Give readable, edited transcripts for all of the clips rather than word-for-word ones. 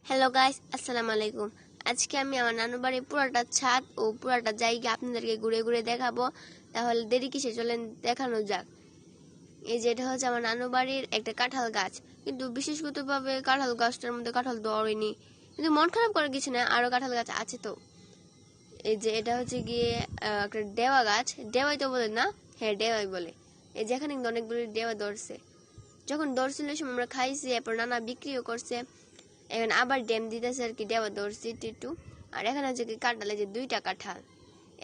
Hello guys, আসসালামু আলাইকুম। আজকে আমি আমার নানু বাড়ির পুরাটা ছাদ ও পুরাটা জায়গা আপনাদেরকে ঘুরে ঘুরে দেখাবো। তাহলে দেরি কিসে, চলেন দেখানো যাক। এই যে এটা হচ্ছে আমার নানু বাড়ির একটা কাঁঠাল গাছ, কিন্তু বিশেষগতভাবে কাঁঠাল গাছটার মধ্যে কাঁঠাল ধরেনি, কিন্তু মন খারাপ করার কিছু না, আরো কাঁঠাল গাছ আছে তো। এই যে এটা হচ্ছে গিয়ে একটা ডেওয়া গাছ, ডেওয়াই তো বলে না? হ্যাঁ, ডেওয়াই বলে। এই যেখানে কিন্তু অনেকগুলো ডেওয়া ধরছে, যখন ধরছিল সময় আমরা খাইছি, এরপর নানা বিক্রিও করছে। এখন আবার ড্যাম দিতেছে আর কি, দেওয়া ধরছি একটু। আর এখানে হচ্ছে কি কাঁঠাল, এই যে দুইটা কাঁঠাল,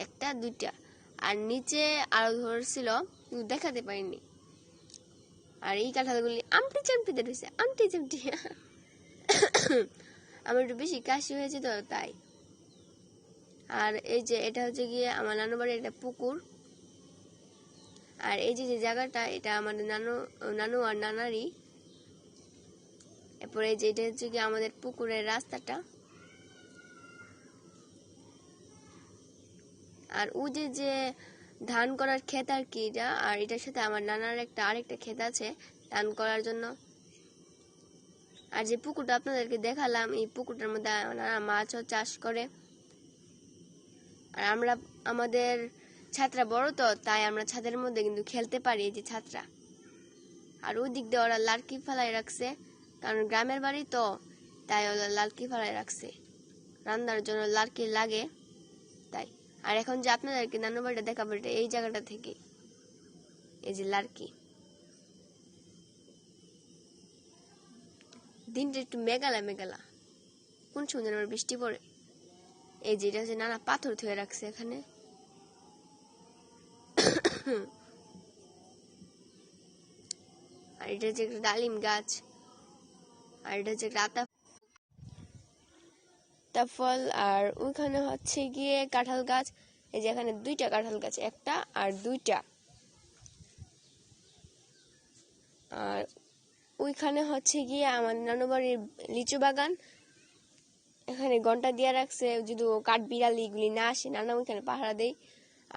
একটা দুইটা, আর নিচে আরো ধরছিল কিন্তু দেখাতে পারিনি। আর এই কাঁঠালগুলি আমটি চামটিতে রয়েছে, আমটি চামটি। আমার একটু বেশি কাশি হয়েছে তো তাই। আর এই যে এটা হচ্ছে গিয়ে আমার নানু বাড়ির একটা পুকুর। আর এই যে জায়গাটা, এটা আমাদের নানু আর নানারই। এরপরে এই যে এটা হচ্ছে গিয়ে আমাদের পুকুরের রাস্তাটা। আর ও যে ধান করার ক্ষেত আর কি এটা, আর এটার সাথে আমার নানার আরেকটা ক্ষেত আছে ধান করার জন্য। আর যে পুকুরটা আপনাদেরকে দেখালাম, এই পুকুরটার মধ্যে নানা মাছও চাষ করে। আর আমাদের ছাত্রা বড় তো, তাই আমরা ছাদের মধ্যে কিন্তু খেলতে পারি, এই যে ছাত্রা। আর ওই দিক দিয়ে ওরা লার্কি ফেলায় রাখছে, কারণ গ্রামের বাড়ি তো, তাই ওরা লার্কি ফেলায় রাখছে, রান্নার জন্য লার্কি লাগে তাই। আর এখন যে আপনাদেরকে নানু বাড়িটা দেখাবো, এটা এই জায়গাটা থেকে, এই যে লার্কি। দিনটা একটু মেঘালা মেঘালা, কোন সময় যেন বৃষ্টি পড়ে। এই যে এটা হচ্ছে নানা পাথর ধুয়ে রাখছে এখানে। আর এটা হচ্ছে একটা ডালিম গাছ, আর এটা হচ্ছে একটা আতা ফল। আর ওইখানে হচ্ছে গিয়ে কাঁঠাল গাছ। এই যে এখানে দুইটা কাঁঠাল গাছ, একটা আর দুইটা। আর ওইখানে হচ্ছে গিয়ে আমার নানু বাড়ির লিচু বাগান। এখানে ঘন্টা দিয়ে রাখছে, যদি কাঠ বিড়ালি এগুলি না আসে, নানা ওইখানে পাহারা দেয়।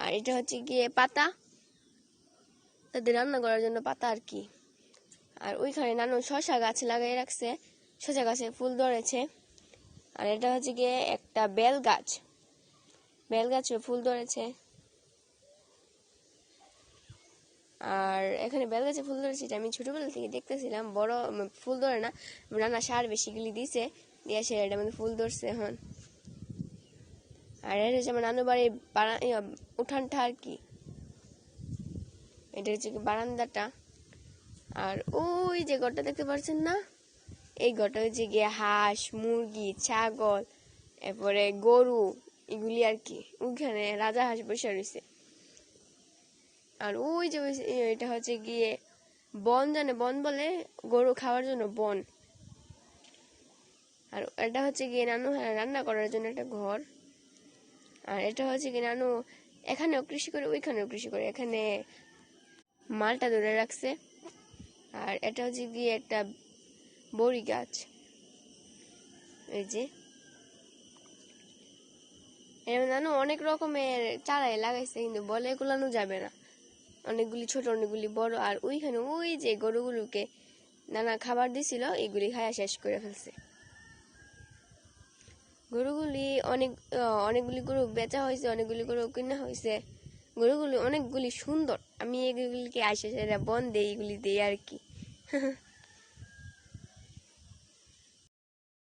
আর এটা হচ্ছে গিয়ে পাতা, তাদের রান্না করার জন্য পাতা আর কি। আর ওইখানে নানু শশা গাছ লাগাই রাখছে, শশা গাছে ফুল ধরেছে। আর এটা হচ্ছে গিয়ে একটা বেল গাছে ফুল ধরেছে। আর এখানে বেল গাছে ফুল ধরেছে, আমি ছোটবেলা থেকে দেখতেছিলাম, বড় ফুল ধরে না, নানা সার বেশিগুলি দিছে, দিয়ে সে এটার মধ্যে ফুল ধরছে এখন। আর এটা হচ্ছে আমার নানু বাড়ির উঠানটা আর কি, এটা হচ্ছে বারান্দাটা। আর ওই যে ঘরটা দেখতে পাচ্ছেন না, এই ঘরটা হচ্ছে গিয়ে হাঁস, মুরগি, ছাগল, এরপরে গরু, এগুলি আর কি। ওইখানে রাজা হাঁস বসে রয়েছে। আর ওই যে এটা হচ্ছে গিয়ে বন, জানে বন বলে, গরু খাওয়ার জন্য বন। আর এটা হচ্ছে গিয়ে নানু রান্না করার জন্য একটা ঘর। আর এটা হচ্ছে গিয়ে নানু এখানেও কৃষি করে, ওইখানেও কৃষি করে, এখানে মালটা ধরে রাখছে। আর এটা হচ্ছে গিয়ে একটা বড়ি গাছ, এই যে নানু অনেক রকমের চারাই লাগাইছে, কিন্তু বলে এগুলানো যাবে না, অনেকগুলি ছোট অনেকগুলি বড়। আর ওইখানে ওই যে গরুগুলোকে নানা খাবার দিছিল, এগুলি খায়া শেষ করে ফেলছে। গরুগুলি অনেকগুলি গরু বেচা হয়েছে, অনেকগুলি গরু কিনা হয়েছে। গরুগুলি অনেকগুলি সুন্দর, আমি এগুলিকে আইসা বন দেই, এগুলি দেই আর কি।